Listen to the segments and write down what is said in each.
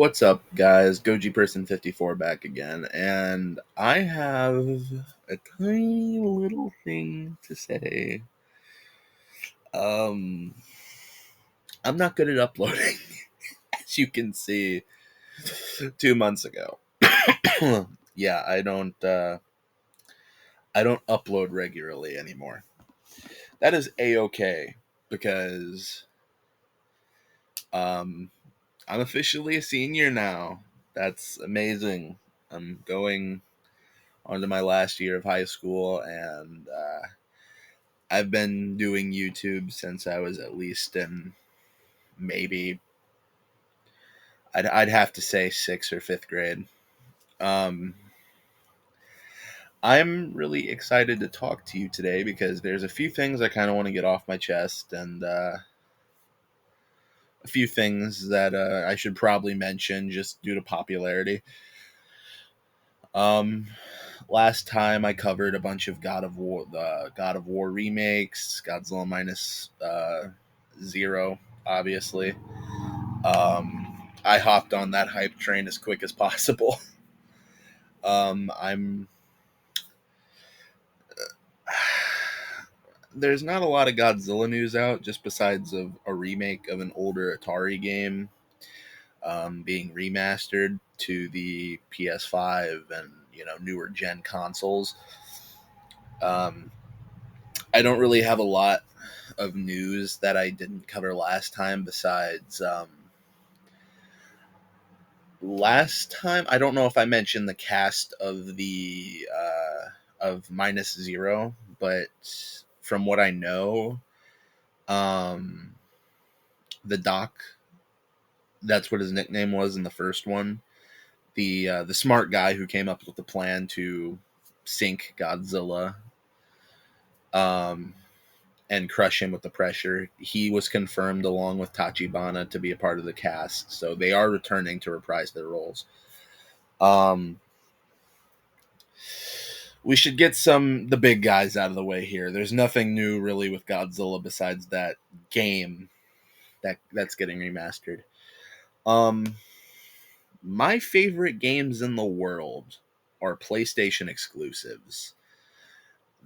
What's up, guys? Goji Person 54 back again, and I have a tiny little thing to say. Um, I'm not good at uploading, as you can see. 2 months ago, yeah, I don't upload regularly anymore. That is a-okay because um, I'm officially a senior now. That's amazing. I'm going onto my last year of high school, and I've been doing YouTube since I was at least in maybe I'd have to say sixth or fifth grade. Um, I'm really excited to talk to you today because there's a few things I kind of want to get off my chest, and a few things that I should probably mention just due to popularity. Um, Last time I covered a bunch of the God of War remakes, Godzilla minus zero, obviously. I hopped on that hype train as quick as possible. I'm There's not a lot of Godzilla news out, just besides of a remake of an older Atari game being remastered to the PS5 and newer gen consoles. Um, I don't really have a lot of news that I didn't cover last time. Besides, last time I don't know if I mentioned the cast of the of Minus Zero, but from what I know, um, the Doc, that's what his nickname was in the first one. The smart guy who came up with the plan to sink Godzilla, um, and crush him with the pressure. He was confirmed along with Tachibana to be a part of the cast, so they are returning to reprise their roles. Um, we should get the big guys out of the way here. There's nothing new really with Godzilla besides that game that's getting remastered. Um, my favorite games in the world are PlayStation exclusives.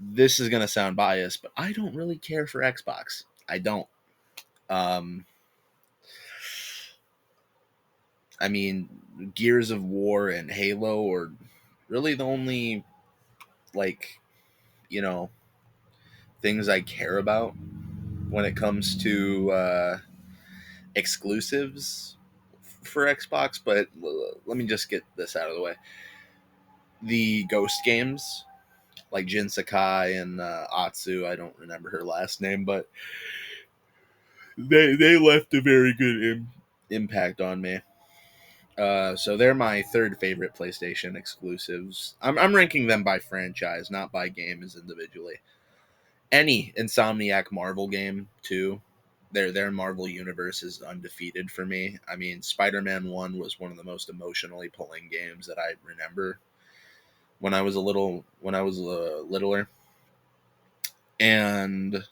This is gonna sound biased, but I don't really care for Xbox. I don't. Um, I mean, Gears of War and Halo are really the only like you know things I care about when it comes to exclusives for Xbox. But let me just get this out of the way. The Ghost games, like Jin Sakai and Atsu, I don't remember her last name, but they left a very good impact on me. So they're my third favorite PlayStation exclusives. I'm ranking them by franchise, not by games individually. Any Insomniac Marvel game too. Their Marvel universe is undefeated for me. I mean, Spider-Man 1 was one of the most emotionally pulling games that I remember when I was littler. And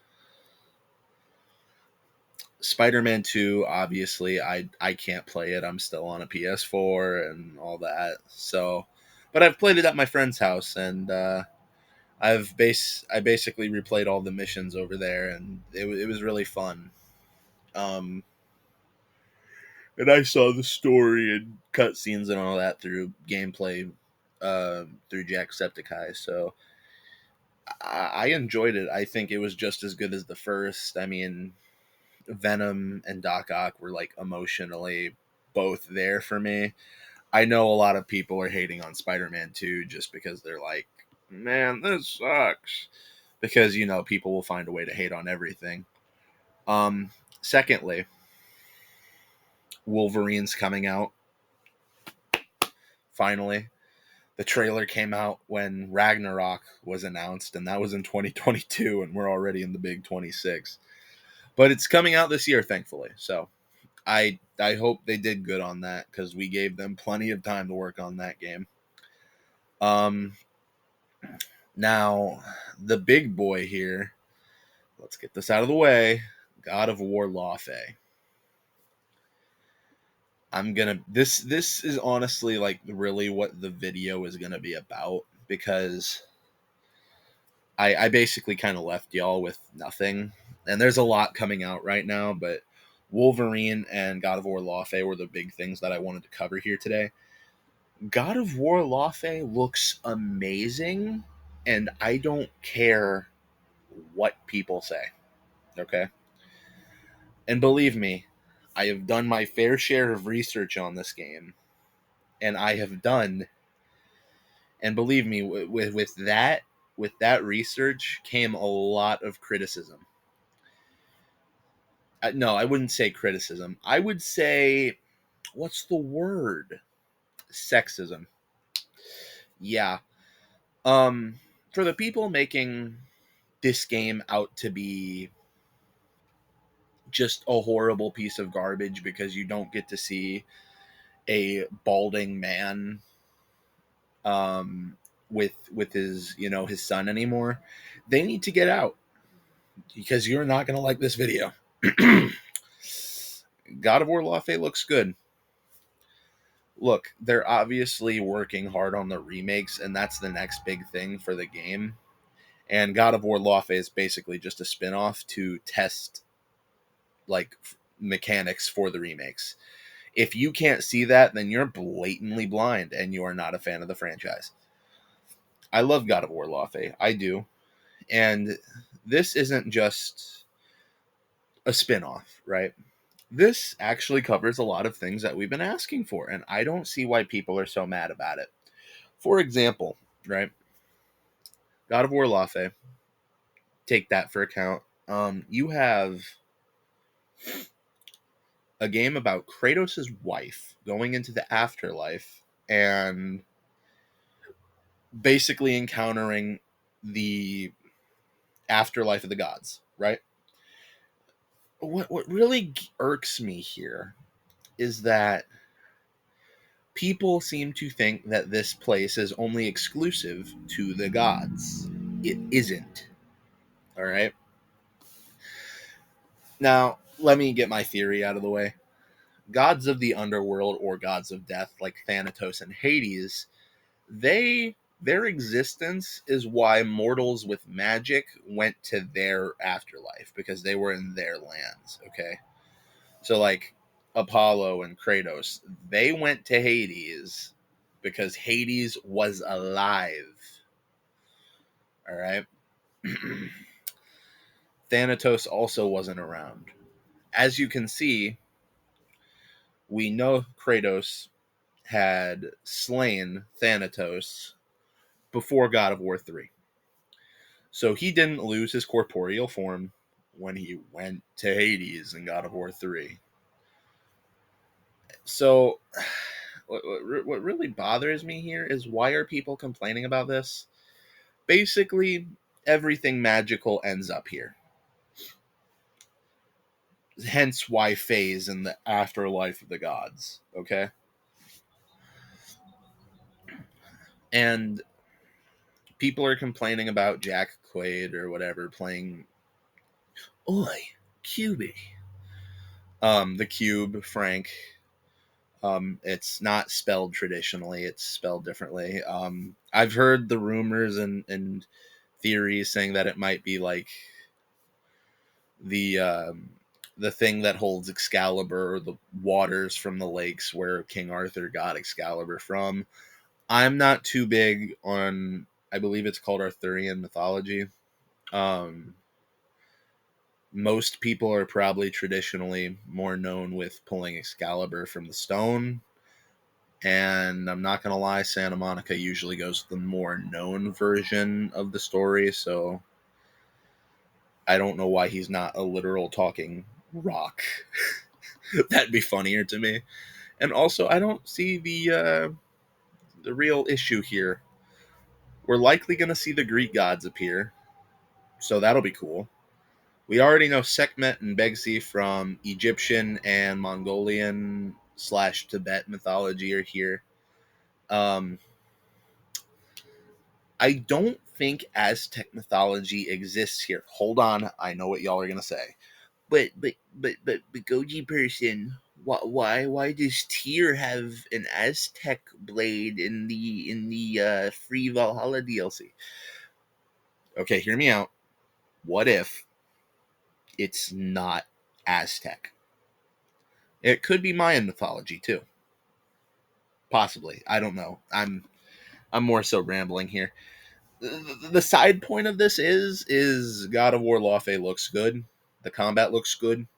Spider-Man 2, obviously, I can't play it. I'm still on a PS4 and all that. So, but I've played it at my friend's house, and I basically replayed all the missions over there, and it was really fun. Um, and I saw the story and cutscenes and all that through gameplay, through Jacksepticeye. So I enjoyed it. I think it was just as good as the first. I mean, Venom and Doc Ock were like emotionally both there for me. I know a lot of people are hating on Spider-Man 2 just because they're like, man, this sucks. Because, people will find a way to hate on everything. Secondly, Wolverine's coming out. Finally. The trailer came out when Ragnarok was announced, and that was in 2022, and we're already in the big 26. But it's coming out this year, thankfully. So I hope they did good on that because we gave them plenty of time to work on that game. Um, Now the big boy here. Let's get this out of the way. God of War Laufey. This is honestly like really what the video is gonna be about, because I basically kind of left y'all with nothing. And there's a lot coming out right now, but Wolverine and God of War Laufey were the big things that I wanted to cover here today. God of War Laufey looks amazing, and I don't care what people say. Okay? And believe me, I have done my fair share of research on this game, and I have done, and believe me, with that research came a lot of criticism. No, I wouldn't say criticism. I would say, what's the word? Sexism. Yeah. Um, for the people making this game out to be just a horrible piece of garbage because you don't get to see a balding man um with his, his son anymore, they need to get out, because you're not going to like this video. God of War Laufey looks good. Look, they're obviously working hard on the remakes, and that's the next big thing for the game. And God of War Laufey is basically just a spin-off to test like mechanics for the remakes. If you can't see that, then you're blatantly blind and you are not a fan of the franchise. I love God of War Laufey. I do. And this isn't just a spin-off, right? This actually covers a lot of things that we've been asking for, and I don't see why people are so mad about it. For example, right? God of War Laufey, take that for account. You have a game about Kratos' wife going into the afterlife and basically encountering the afterlife of the gods, right? What really irks me here is that people seem to think that this place is only exclusive to the gods. It isn't. All right. Now, let me get my theory out of the way. Gods of the underworld, or gods of death like Thanatos and Hades, their existence is why mortals with magic went to their afterlife, because they were in their lands, okay? So like Apollo and Kratos, they went to Hades because Hades was alive. All right? Thanatos also wasn't around. As you can see, we know Kratos had slain Thanatos before God of War 3. So he didn't lose his corporeal form when he went to Hades in God of War 3. So what really bothers me here is, why are people complaining about this? Basically, everything magical ends up here. Hence why Faye's in the afterlife of the gods, okay? And people are complaining about Jack Quaid or whatever playing Oi, Cubey. The Cube, Frank. It's not spelled traditionally, it's spelled differently. I've heard the rumors and theories saying that it might be like the the thing that holds Excalibur, or the waters from the lakes where King Arthur got Excalibur from. I'm not too big on, I believe it's called Arthurian mythology. Um, Most people are probably traditionally more known with pulling Excalibur from the stone. And I'm not going to lie, Santa Monica usually goes the more known version of the story. So I don't know why he's not a literal talking rock. That'd be funnier to me. And also, I don't see the real issue here. We're likely going to see the Greek gods appear, so that'll be cool. We already know Sekhmet and Begsi from Egyptian and Mongolian / Tibet mythology are here. I don't think Aztec mythology exists here. Hold on, I know what y'all are gonna say. But Goji person, Why does Tyr have an Aztec blade in the free Valhalla DLC? Okay, hear me out. What if it's not Aztec? It could be Mayan mythology too. Possibly. I don't know. I'm more so rambling here. The side point of this is God of War Laufey looks good. The combat looks good.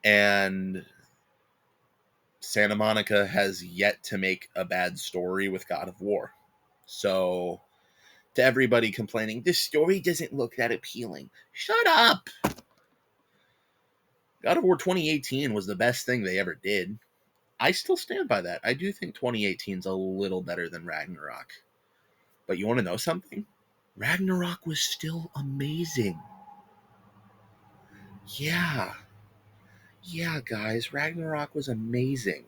And Santa Monica has yet to make a bad story with God of War. So, to everybody complaining, this story doesn't look that appealing. Shut up! God of War 2018 was the best thing they ever did. I still stand by that. I do think 2018 is a little better than Ragnarok. But you want to know something? Ragnarok was still amazing. Yeah. Yeah, guys, Ragnarok was amazing.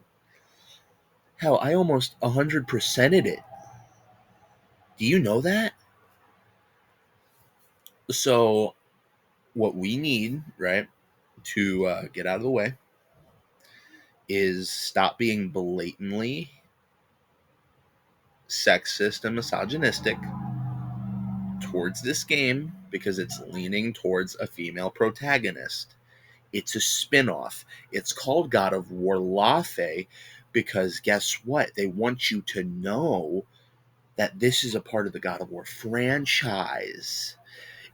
Hell, I almost 100%ed it. Do you know that? So, what we need, right, to get out of the way is stop being blatantly sexist and misogynistic towards this game because it's leaning towards a female protagonist. It's a spin-off. It's called God of War Laufey because guess what? They want you to know that this is a part of the God of War franchise.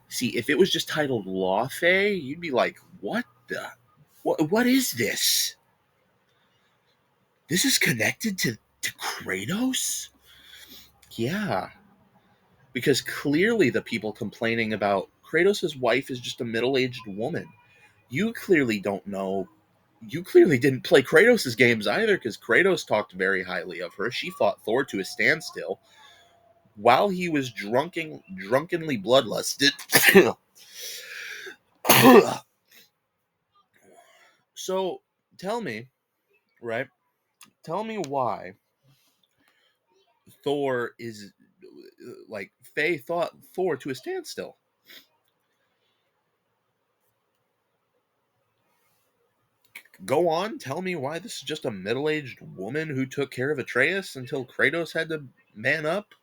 See, if it was just titled Laufey, you'd be like, what the? What is this? This is connected to Kratos? Yeah. Because clearly the people complaining about Kratos' wife is just a middle-aged woman. You clearly don't know. You clearly didn't play Kratos' games either, because Kratos talked very highly of her. She fought Thor to a standstill while he was drunkenly bloodlusted. So tell me, right? Tell me why Thor is like Faye thought Thor to a standstill. Go on, tell me why this is just a middle-aged woman who took care of Atreus until Kratos had to man up.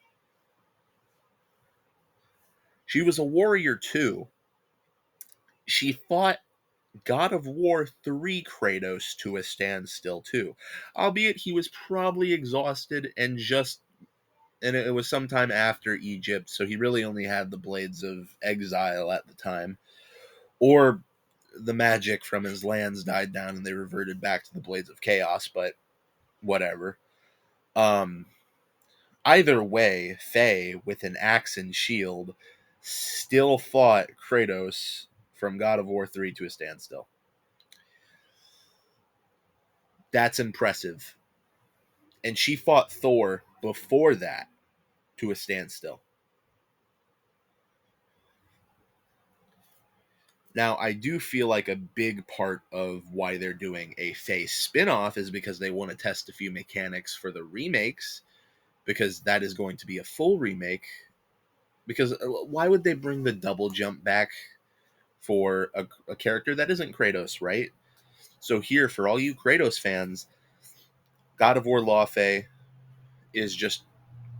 She was a warrior too. She fought God of War 3 Kratos to a standstill too. Albeit he was probably exhausted and it was sometime after Egypt, so he really only had the blades of exile at the time. Or the magic from his lands died down and they reverted back to the blades of chaos, but whatever. Um Either way, Faye, with an axe and shield, still fought Kratos from God of War 3 to a standstill. That's impressive. And she fought Thor before that to a standstill. Now, I do feel like a big part of why they're doing a Faye spin-off is because they want to test a few mechanics for the remakes, because that is going to be a full remake. Because why would they bring the double jump back for a character that isn't Kratos, right? So here, for all you Kratos fans, God of War Laufey is just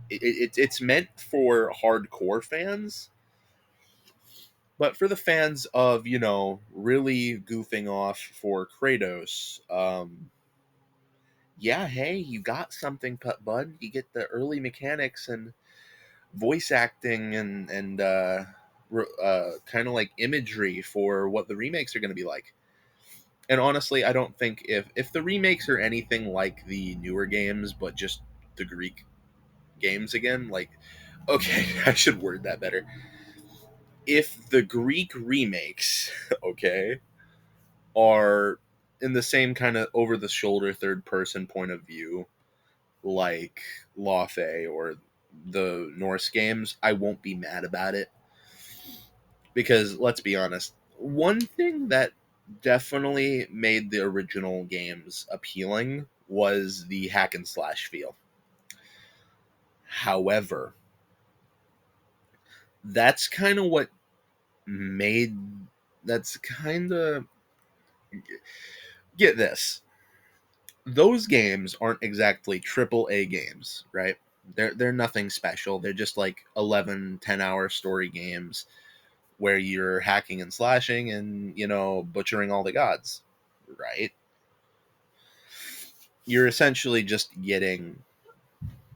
it's meant for hardcore fans, but for the fans of really goofing off for Kratos, yeah, hey, you got something, bud. You get the early mechanics and voice acting and kind of like imagery for what the remakes are going to be like. And honestly, I don't think if the remakes are anything like the newer games, but just the Greek games again, like, okay, I should word that better. If the Greek remakes, okay, are in the same kind of over the shoulder third person point of view, like Laufey or the Norse games, I won't be mad about it. Because let's be honest, one thing that definitely made the original games appealing was the hack and slash feel. However, that's kind of what made that's kind of get this. those games aren't exactly triple A games, right? They're nothing special. They're just like 11, 10-hour story games where you're hacking and slashing and, butchering all the gods, right? You're essentially just getting,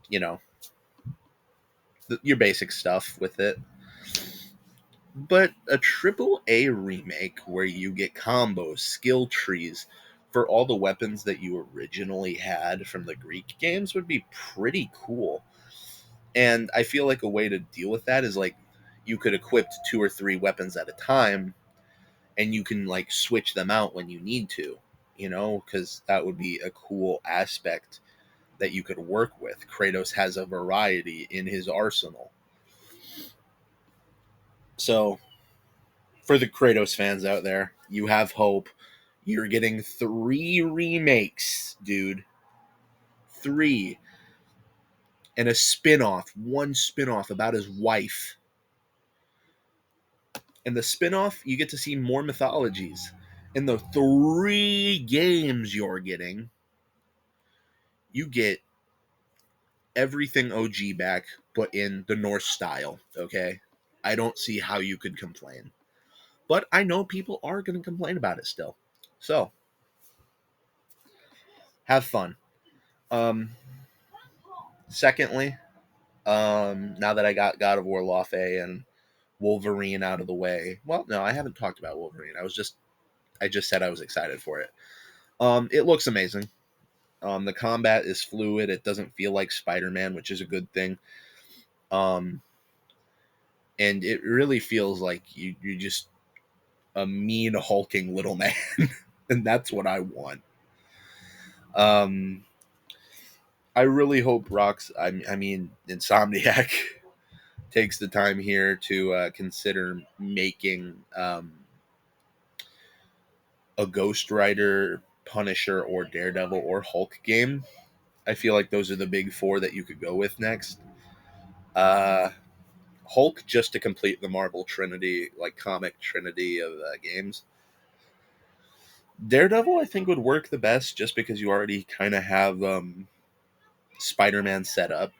you know, your basic stuff with it. But a triple A remake where you get combos, skill trees for all the weapons that you originally had from the Greek games would be pretty cool. And I feel like a way to deal with that is like you could equip 2 or 3 weapons at a time and you can like switch them out when you need to, because that would be a cool aspect that you could work with. Kratos has a variety in his arsenal. So, for the Kratos fans out there, you have hope. You're getting 3 remakes, dude. 3. And a spin-off, one spin-off about his wife. In the spin-off, you get to see more mythologies. In the 3 games you're getting, you get everything OG back, but in the Norse style, okay? I don't see how you could complain. But I know people are going to complain about it still. So, have fun. Um, Secondly, now that I got God of War Laufey and Wolverine out of the way. Well, no, I haven't talked about Wolverine. I just said I was excited for it. It looks amazing. The combat is fluid. It doesn't feel like Spider-Man, which is a good thing. Um, and it really feels like you just a mean hulking little man, and that's what I want. Um, I really hope I mean, Insomniac takes the time here to consider making a Ghost Rider, Punisher, or Daredevil or Hulk game. I feel like those are the big 4 that you could go with next. Uh, Hulk just to complete the Marvel Trinity, like comic Trinity of games. Daredevil, I think, would work the best just because you already kind of have Spider-Man set up.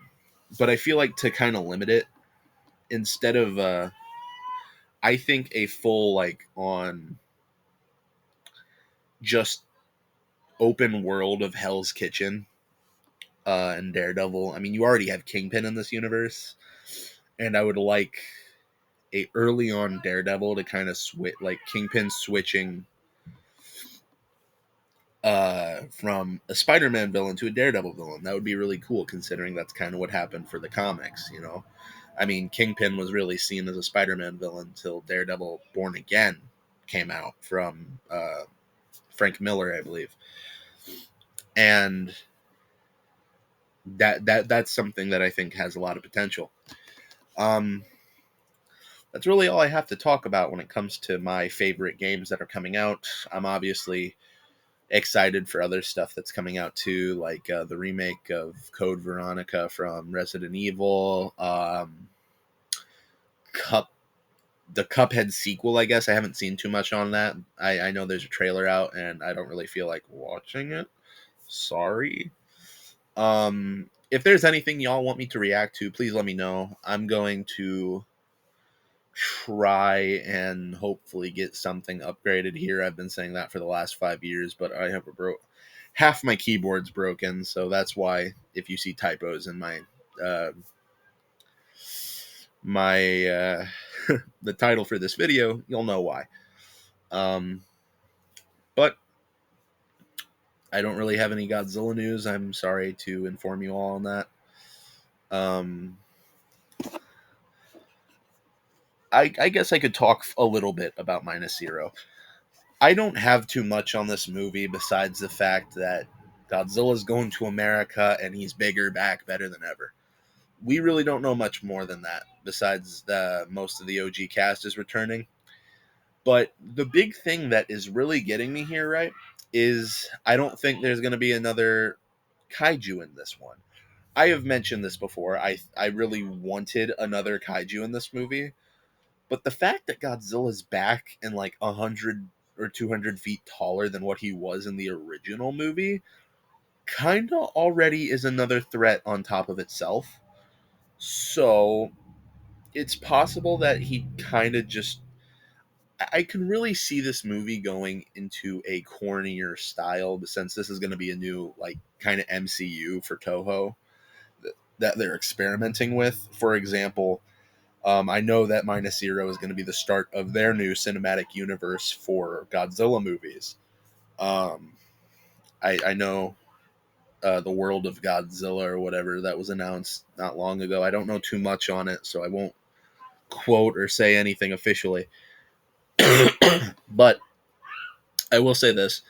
But I feel like to kind of limit it, instead of, I think a full, like, on just open world of Hell's Kitchen and Daredevil. I mean, you already have Kingpin in this universe, and I would like a early on Daredevil to kind of switch, like Kingpin switching from a Spider-Man villain to a Daredevil villain. That would be really cool, considering that's kind of what happened for the comics. I mean, Kingpin was really seen as a Spider-Man villain until Daredevil Born Again came out from Frank Miller, I believe, and that's something that I think has a lot of potential. Um, that's really all I have to talk about when it comes to my favorite games that are coming out. I'm obviously excited for other stuff that's coming out too, like the remake of Code Veronica from Resident Evil, Cup, the Cuphead sequel. I guess I haven't seen too much on that. I know there's a trailer out, and I don't really feel like watching it. Sorry. If there's anything y'all want me to react to, please let me know. I'm going to try and hopefully get something upgraded here. I've been saying that for the last 5 years, but I have half my keyboard's broken, so that's why if you see typos in uh, my the title for this video, you'll know why. Um, but I don't really have any Godzilla news. I'm sorry to inform you all on that. Um, I guess I could talk a little bit about Minus Zero. I don't have too much on this movie besides the fact that Godzilla's going to America and he's bigger, back, better than ever. We really don't know much more than that besides most of the OG cast is returning. But the big thing that is really getting me here, right, is I don't think there's going to be another kaiju in this one. I have mentioned this before. I really wanted another kaiju in this movie. But the fact that Godzilla's back and like 100 or 200 feet taller than what he was in the original movie kind of already is another threat on top of itself. So it's possible that he kind of just. I can really see this movie going into a cornier style, but since this is going to be a new, like, kind of MCU for Toho that they're experimenting with. For example, I know that Minus Zero is going to be the start of their new cinematic universe for Godzilla movies. Um, I know the World of Godzilla or whatever that was announced not long ago. I don't know too much on it, so I won't quote or say anything officially. But I will say this.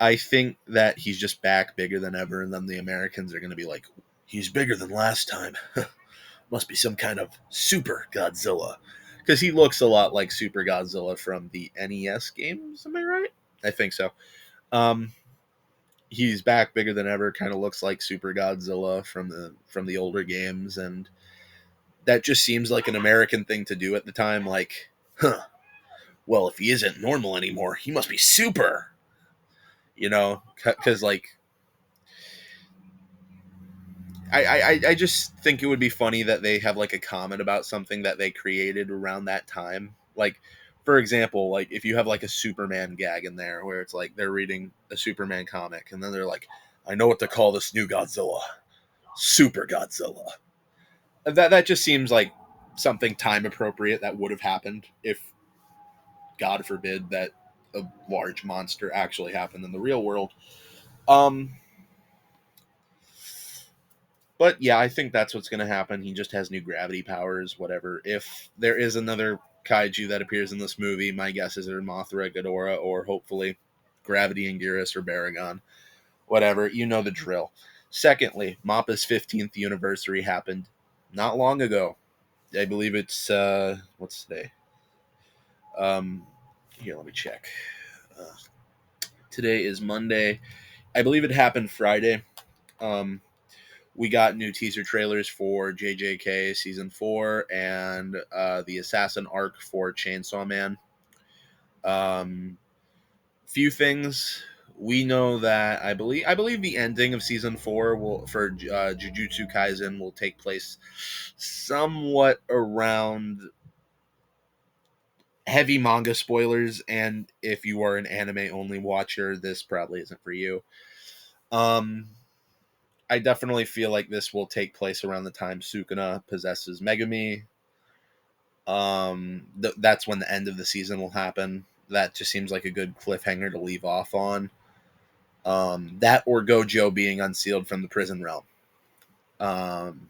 I think that he's just back bigger than ever, and then the Americans are going to be like, he's bigger than last time. Must be some kind of super Godzilla. Because he looks a lot like Super Godzilla from the NES games, am I right? I think so. Um, he's back bigger than ever, kind of looks like Super Godzilla from the older games, and that just seems like an American thing to do at the time. Like, huh, well, if he isn't normal anymore, he must be super. Because like I just think it would be funny that they have like a comment about something that they created around that time. Like, for example, like if you have like a Superman gag in there where it's like they're reading a Superman comic and then they're like, I know what to call this new Godzilla, Super Godzilla. That just seems like something time appropriate that would have happened if, God forbid, that a large monster actually happened in the real world. Um, But yeah, I think that's what's going to happen. He just has new gravity powers, whatever. If there is another kaiju that appears in this movie, my guess is either Mothra, Ghidorah, or hopefully Gravity Anguirus or Baragon. Whatever, you know the drill. Secondly, Mappa's 15th anniversary happened not long ago. I believe it's, what's today? Um, Here, let me check. Uh, Today is Monday. I believe it happened Friday. Um, we got new teaser trailers for JJK season 4 and the assassin arc for Chainsaw Man. Few things we know that I believe the ending of season 4 will for Jujutsu Kaisen will take place somewhat around heavy manga spoilers, and if you are an anime only watcher, this probably isn't for you. um I definitely feel like this will take place around the time Sukuna possesses Megami. That's when the end of the season will happen. That just seems like a good cliffhanger to leave off on. That or Gojo being unsealed from the prison realm. Um,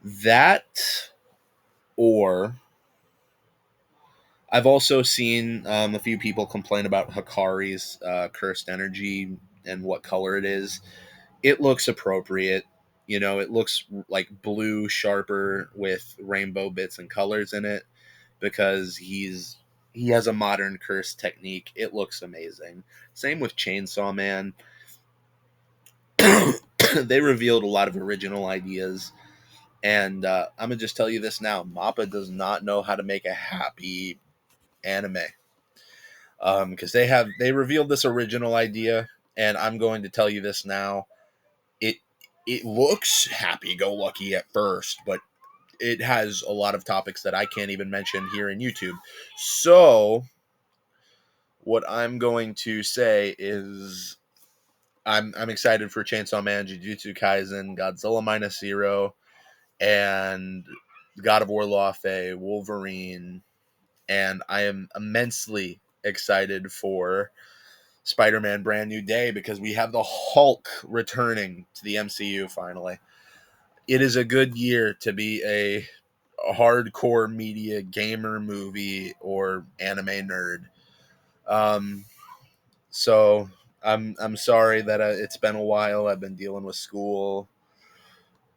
that or I've also seen a few people complain about Hikari's cursed energy and what color it is. It looks appropriate. It looks like blue, sharper with rainbow bits and colors in it because he has a modern curse technique. It looks amazing. Same with Chainsaw Man. They revealed a lot of original ideas, and I'm gonna just tell you this now: Mappa does not know how to make a happy anime. Because they revealed this original idea, and I'm going to tell you this now. It it looks happy go lucky at first, but it has a lot of topics that I can't even mention here in YouTube. So what I'm going to say is I'm excited for Chainsaw Man, Jujutsu Kaisen, Godzilla Minus Zero, and God of War Laufey, Wolverine, and I am immensely excited for Spider-Man Brand New Day because we have the Hulk returning to the MCU finally. It is a good year to be a hardcore media gamer movie or anime nerd. Um, so I'm sorry that it's been a while. I've been dealing with school.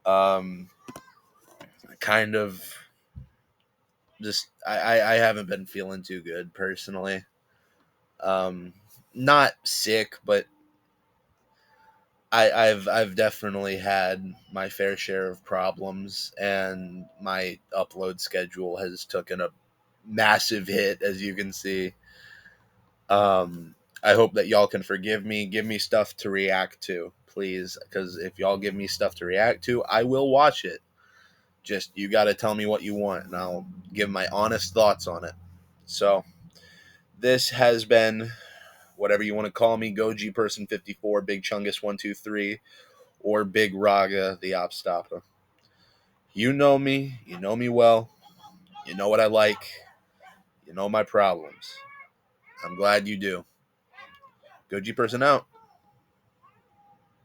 Um, kind of just I haven't been feeling too good personally. Um, Not sick, but I've definitely had my fair share of problems, and my upload schedule has taken a massive hit, as you can see. I hope that y'all can forgive me. Give me stuff to react to, please. Because if y'all give me stuff to react to, I will watch it. Just, you got to tell me what you want, and I'll give my honest thoughts on it. So, this has been, whatever you want to call me, Goji Person 54, Big Chungus 123, or Big Raga the Opstopper. You know me. You know me well. You know what I like. You know my problems. I'm glad you do. Goji Person out.